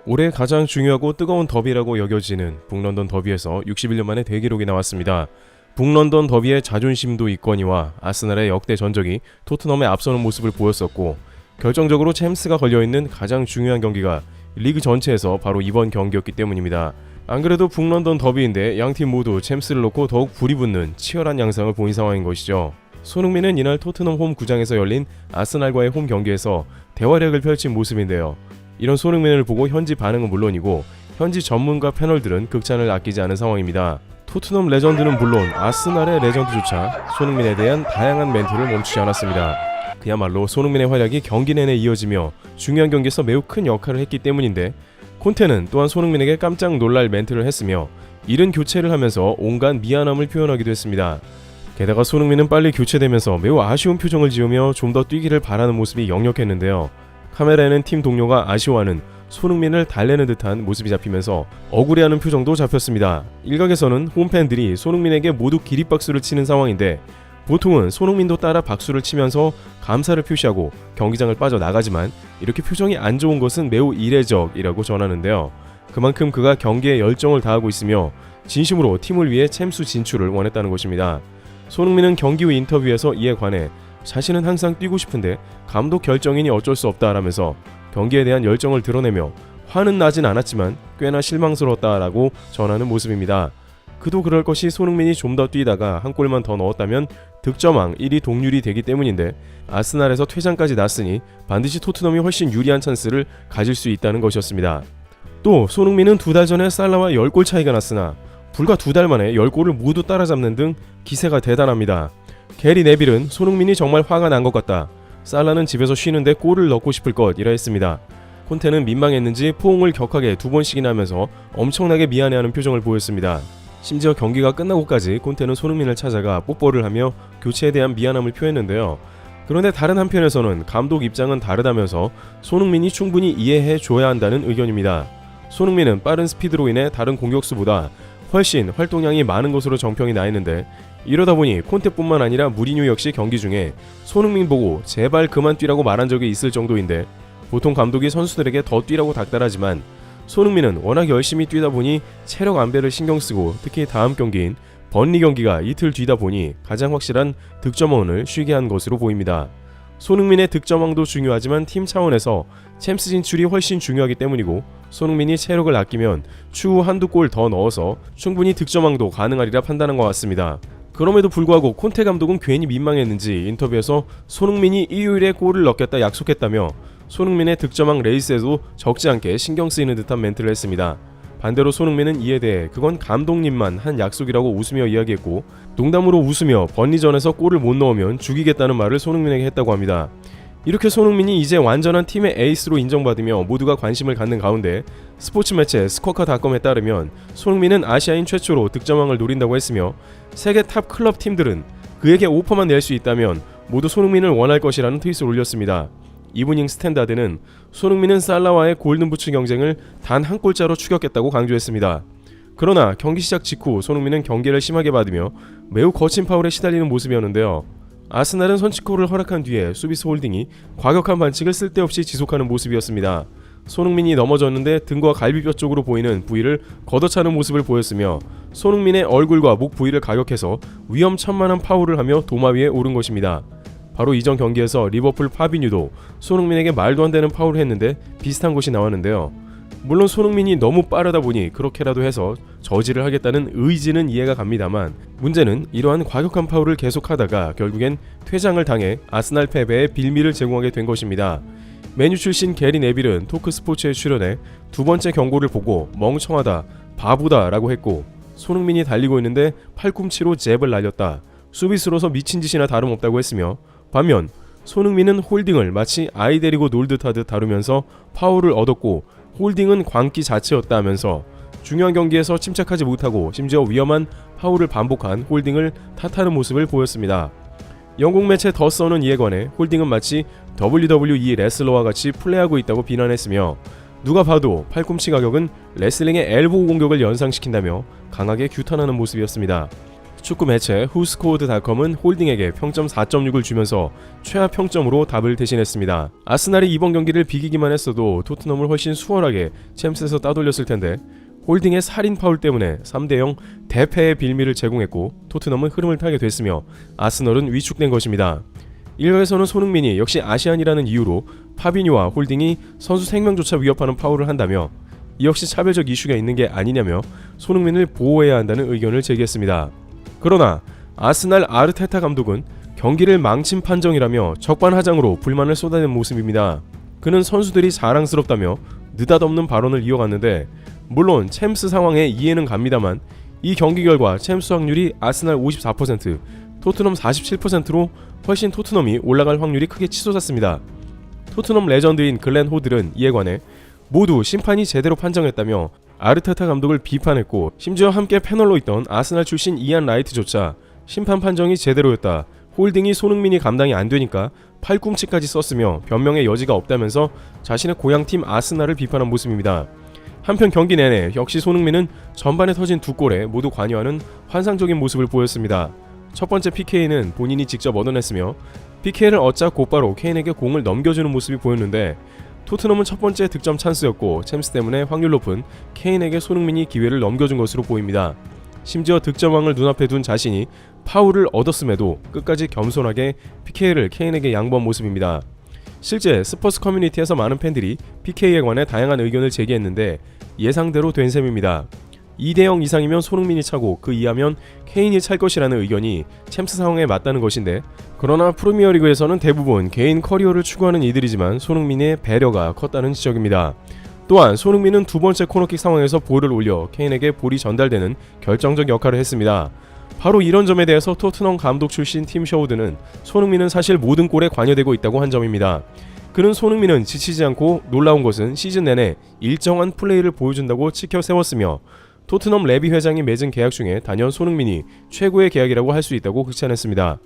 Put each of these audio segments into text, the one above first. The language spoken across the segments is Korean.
올해 가장 중요하고 뜨거운 더비라고 여겨지는 북런던 더비에서 61년 만에 대기록이 나왔습니다. 북런던 더비의 자존심도 있거니와 아스날의 역대 전적이 토트넘에 앞서는 모습을 보였었고, 결정적으로 챔스가 걸려있는 가장 중요한 경기가 리그 전체에서 바로 이번 경기였기 때문입니다. 안 그래도 북런던 더비인데 양팀 모두 챔스를 놓고 더욱 불이 붙는 치열한 양상을 보인 상황인 것이죠. 손흥민은 이날 토트넘 홈 구장에서 열린 아스날과의 홈 경기에서 대활약을 펼친 모습인데요. 이런 손흥민을 보고 현지 반응은 물론이고 현지 전문가 패널들은 극찬을 아끼지 않은 상황입니다. 토트넘 레전드는 물론 아스날의 레전드조차 손흥민에 대한 다양한 멘트를 멈추지 않았습니다. 그야말로 손흥민의 활약이 경기 내내 이어지며 중요한 경기에서 매우 큰 역할을 했기 때문인데, 콘테는 또한 손흥민에게 깜짝 놀랄 멘트를 했으며 이른 교체를 하면서 온갖 미안함을 표현하기도 했습니다. 게다가 손흥민은 빨리 교체되면서 매우 아쉬운 표정을 지으며 좀 더 뛰기를 바라는 모습이 역력했는데요. 카메라에는 팀 동료가 아쉬워하는 손흥민을 달래는 듯한 모습이 잡히면서 억울해하는 표정도 잡혔습니다. 일각에서는 홈팬들이 손흥민에게 모두 기립박수를 치는 상황인데, 보통은 손흥민도 따라 박수를 치면서 감사를 표시하고 경기장을 빠져나가지만 이렇게 표정이 안 좋은 것은 매우 이례적이라고 전하는데요. 그만큼 그가 경기에 열정을 다하고 있으며 진심으로 팀을 위해 챔스 진출을 원했다는 것입니다. 손흥민은 경기 후 인터뷰에서 이에 관해 자신은 항상 뛰고 싶은데 감독 결정이니 어쩔 수 없다라면서 경기에 대한 열정을 드러내며 화는 나진 않았지만 꽤나 실망스러웠다라고 전하는 모습입니다. 그도 그럴 것이 손흥민이 좀 더 뛰다가 한 골만 더 넣었다면 득점왕 1위 동률이 되기 때문인데, 아스날에서 퇴장까지 났으니 반드시 토트넘이 훨씬 유리한 찬스를 가질 수 있다는 것이었습니다. 또 손흥민은 2달 전에 살라와 10골 차이가 났으나 불과 2달 만에 10골을 모두 따라잡는 등 기세가 대단합니다. 게리 네빌은 손흥민이 정말 화가 난 것 같다. 살라는 집에서 쉬는데 골을 넣고 싶을 것이라 했습니다. 콘테는 민망했는지 포옹을 격하게 2번씩이나 하면서 엄청나게 미안해하는 표정을 보였습니다. 심지어 경기가 끝나고까지 콘테는 손흥민을 찾아가 뽀뽀를 하며 교체에 대한 미안함을 표했는데요. 그런데 다른 한편에서는 감독 입장은 다르다면서 손흥민이 충분히 이해해 줘야 한다는 의견입니다. 손흥민은 빠른 스피드로 인해 다른 공격수보다 훨씬 활동량이 많은 것으로 정평이 나 있는데, 이러다 보니 콘테뿐만 아니라 무리뉴 역시 경기 중에 손흥민 보고 제발 그만 뛰라고 말한 적이 있을 정도인데, 보통 감독이 선수들에게 더 뛰라고 닥달하지만 손흥민은 워낙 열심히 뛰다 보니 체력 안배를 신경쓰고 특히 다음 경기인 번리 경기가 이틀 뒤다 보니 가장 확실한 득점왕을 쉬게 한 것으로 보입니다. 손흥민의 득점왕도 중요하지만 팀 차원에서 챔스 진출이 훨씬 중요하기 때문이고, 손흥민이 체력을 아끼면 추후 한두 골 더 넣어서 충분히 득점왕도 가능하리라 판단한 것 같습니다. 그럼에도 불구하고 콘테 감독은 괜히 민망했는지 인터뷰에서 손흥민이 일요일에 골을 넣겠다 약속했다며 손흥민의 득점왕 레이스에도 적지 않게 신경 쓰이는 듯한 멘트를 했습니다. 반대로 손흥민은 이에 대해 그건 감독님만 한 약속이라고 웃으며 이야기했고, 농담으로 웃으며 번리전에서 골을 못 넣으면 죽이겠다는 말을 손흥민에게 했다고 합니다. 이렇게 손흥민이 이제 완전한 팀의 에이스로 인정받으며 모두가 관심을 갖는 가운데, 스포츠 매체 스코카닷컴에 따르면 손흥민은 아시아인 최초로 득점왕을 노린다고 했으며, 세계 탑 클럽 팀들은 그에게 오퍼만 낼 수 있다면 모두 손흥민을 원할 것이라는 트윗을 올렸습니다. 이브닝 스탠다드는 손흥민은 살라와의 골든부츠 경쟁을 단 한 골차로 추격했다고 강조했습니다. 그러나 경기 시작 직후 손흥민은 경계를 심하게 받으며 매우 거친 파울에 시달리는 모습이었는데요. 아스날은 선취골을 허락한 뒤에 수비수 홀딩이 과격한 반칙을 쓸데없이 지속하는 모습이었습니다. 손흥민이 넘어졌는데 등과 갈비뼈 쪽으로 보이는 부위를 걷어차는 모습을 보였으며, 손흥민의 얼굴과 목 부위를 가격해서 위험천만한 파울을 하며 도마 위에 오른 것입니다. 바로 이전 경기에서 리버풀 파비뉴도 손흥민에게 말도 안 되는 파울을 했는데 비슷한 것이 나왔는데요. 물론 손흥민이 너무 빠르다 보니 그렇게라도 해서 저지를 하겠다는 의지는 이해가 갑니다만, 문제는 이러한 과격한 파울을 계속하다가 결국엔 퇴장을 당해 아스날 패배에 빌미를 제공하게 된 것입니다. 메뉴 출신 게리 네빌은 토크스포츠에 출연해 두 번째 경고를 보고 멍청하다, 바보다 라고 했고, 손흥민이 달리고 있는데 팔꿈치로 잽을 날렸다, 수비수로서 미친 짓이나 다름없다고 했으며, 반면 손흥민은 홀딩을 마치 아이 데리고 놀듯 하듯 다루면서 파울을 얻었고 홀딩은 광기 자체였다 하면서 중요한 경기에서 침착하지 못하고 심지어 위험한 파울을 반복한 홀딩을 탓하는 모습을 보였습니다. 영국 매체 더 선은 이에 관해 홀딩은 마치 WWE 레슬러와 같이 플레이하고 있다고 비난했으며, 누가 봐도 팔꿈치 가격은 레슬링의 엘보우 공격을 연상시킨다며 강하게 규탄하는 모습이었습니다. 축구 매체 whoscored.com은 홀딩에게 평점 4.6을 주면서 최하 평점으로 답을 대신했습니다. 아스날이 이번 경기를 비기기만 했어도 토트넘을 훨씬 수월하게 챔스에서 따돌렸을 텐데 홀딩의 살인 파울 때문에 3대0 대패의 빌미를 제공했고 토트넘은 흐름을 타게 됐으며 아스널은 위축된 것입니다. 일각에서는 손흥민이 역시 아시안이라는 이유로 파비뉴와 홀딩이 선수 생명조차 위협하는 파울을 한다며 이 역시 차별적 이슈가 있는 게 아니냐며 손흥민을 보호해야 한다는 의견을 제기했습니다. 그러나 아스날 아르테타 감독은 경기를 망친 판정이라며 적반하장으로 불만을 쏟아낸 모습입니다. 그는 선수들이 자랑스럽다며 느닷없는 발언을 이어갔는데 물론 챔스 상황에 이해는 갑니다만 이 경기 결과 챔스 확률이 아스날 54%, 토트넘 47%로 훨씬 토트넘이 올라갈 확률이 크게 치솟았습니다. 토트넘 레전드인 글렌 호들은 이에 관해 모두 심판이 제대로 판정했다며 아르테타 감독을 비판했고 심지어 함께 패널로 있던 아스날 출신 이안 라이트조차 심판 판정이 제대로였다. 홀딩이 손흥민이 감당이 안 되니까 팔꿈치까지 썼으며 변명의 여지가 없다면서 자신의 고향팀 아스날을 비판한 모습입니다. 한편 경기 내내 역시 손흥민은 전반에 터진 두 골에 모두 관여하는 환상적인 모습을 보였습니다. 첫 번째 PK는 본인이 직접 얻어냈으며 PK를 얻자 곧바로 케인에게 공을 넘겨주는 모습이 보였는데 토트넘은 첫 번째 득점 찬스였고 챔스 때문에 확률 높은 케인에게 손흥민이 기회를 넘겨준 것으로 보입니다. 심지어 득점왕을 눈앞에 둔 자신이 파울을 얻었음에도 끝까지 겸손하게 PK를 케인에게 양보한 모습입니다. 실제 스퍼스 커뮤니티에서 많은 팬들이 PK에 관해 다양한 의견을 제기했는데 예상대로 된 셈입니다. 2대0 이상이면 손흥민이 차고 그 이하면 케인이 찰 것이라는 의견이 챔스 상황에 맞다는 것인데 그러나 프리미어리그에서는 대부분 개인 커리어를 추구하는 이들이지만 손흥민의 배려가 컸다는 지적입니다. 또한 손흥민은 두 번째 코너킥 상황에서 볼을 올려 케인에게 볼이 전달되는 결정적 역할을 했습니다. 바로 이런 점에 대해서 토트넘 감독 출신 팀 셔우드는 손흥민은 사실 모든 골에 관여되고 있다고 한 점입니다. 그는 손흥민은 지치지 않고 놀라운 것은 시즌 내내 일정한 플레이를 보여준다고 치켜 세웠으며 토트넘 레비 회장이 맺은 계약 중에 단연 손흥민이 최고의 계약이라고 할 수 있다고 극찬했습니다.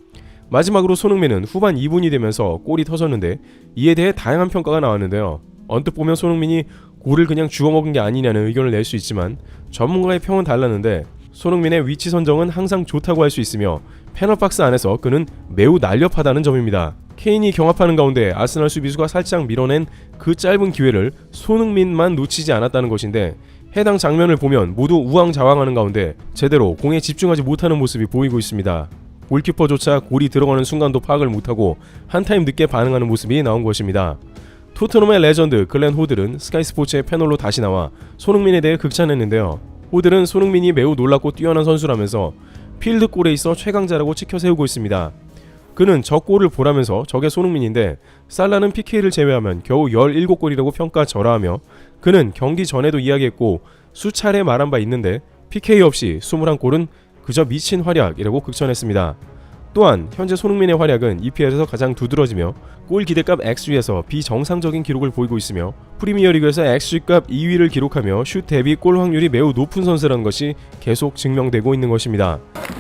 마지막으로 손흥민은 후반 2분이 되면서 골이 터졌는데 이에 대해 다양한 평가가 나왔는데요. 언뜻 보면 손흥민이 골을 그냥 주워먹은 게 아니냐는 의견을 낼 수 있지만 전문가의 평은 달랐는데 손흥민의 위치 선정은 항상 좋다고 할 수 있으며 페널박스 안에서 그는 매우 날렵하다는 점입니다. 케인이 경합하는 가운데 아스날 수비수가 살짝 밀어낸 그 짧은 기회를 손흥민만 놓치지 않았다는 것인데 해당 장면을 보면 모두 우왕좌왕하는 가운데 제대로 공에 집중하지 못하는 모습이 보이고 있습니다. 골키퍼조차 골이 들어가는 순간도 파악을 못하고 한 타임 늦게 반응하는 모습이 나온 것입니다. 토트넘의 레전드 글렌 호들은 스카이스포츠의 패널로 다시 나와 손흥민에 대해 극찬했는데요. 호들은 손흥민이 매우 놀랍고 뛰어난 선수라면서 필드골에 있어 최강자라고 치켜 세우고 있습니다. 그는 저 골을 보라면서 저게 손흥민인데 살라는 PK를 제외하면 겨우 17골이라고 평가절하하며 그는 경기 전에도 이야기했고 수차례 말한 바 있는데 PK 없이 21골은 그저 미친 활약이라고 극찬했습니다. 또한 현재 손흥민의 활약은 EPL에서 가장 두드러지며 골 기대값 XG에서 비정상적인 기록을 보이고 있으며 프리미어리그에서 XG값 2위를 기록하며 슛 대비 골 확률이 매우 높은 선수라는 것이 계속 증명되고 있는 것입니다.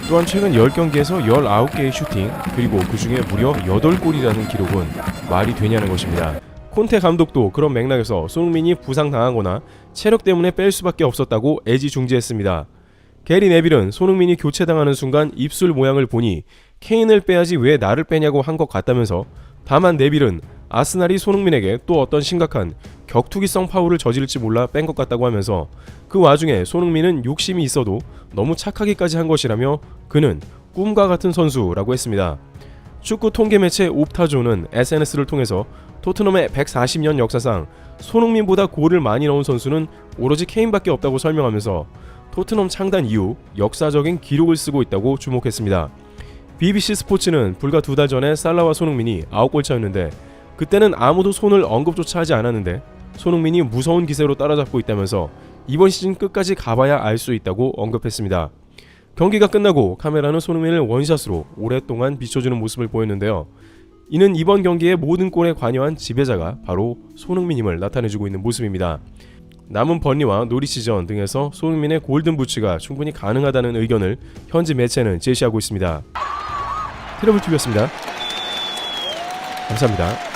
또한 최근 10경기에서 19개의 슈팅 그리고 그 중에 무려 8골이라는 기록은 말이 되냐는 것입니다. 콘테 감독도 그런 맥락에서 손흥민이 부상당하거나 체력 때문에 뺄 수밖에 없었다고 애지중지했습니다. 게리 네빌은 손흥민이 교체당하는 순간 입술 모양을 보니 케인을 빼야지 왜 나를 빼냐고 한 것 같다면서 다만 네빌은 아스날이 손흥민에게 또 어떤 심각한 격투기성 파울을 저지를지 몰라 뺀 것 같다고 하면서 그 와중에 손흥민은 욕심이 있어도 너무 착하기까지 한 것이라며 그는 꿈과 같은 선수라고 했습니다. 축구 통계 매체 옵타조는 SNS를 통해서 토트넘의 140년 역사상 손흥민보다 골을 많이 넣은 선수는 오로지 케인밖에 없다고 설명하면서 토트넘 창단 이후 역사적인 기록을 쓰고 있다고 주목했습니다. BBC 스포츠는 불과 2달 전에 살라와 손흥민이 9골 차였는데 그때는 아무도 손을 언급조차 하지 않았는데 손흥민이 무서운 기세로 따라잡고 있다면서 이번 시즌 끝까지 가봐야 알 수 있다고 언급했습니다. 경기가 끝나고 카메라는 손흥민을 원샷으로 오랫동안 비춰주는 모습을 보였는데요. 이는 이번 경기의 모든 골에 관여한 지배자가 바로 손흥민임을 나타내주고 있는 모습입니다. 남은 번리와 노리시전 등에서 손흥민의 골든부츠가 충분히 가능하다는 의견을 현지 매체는 제시하고 있습니다. 트러블TV였습니다. 감사합니다.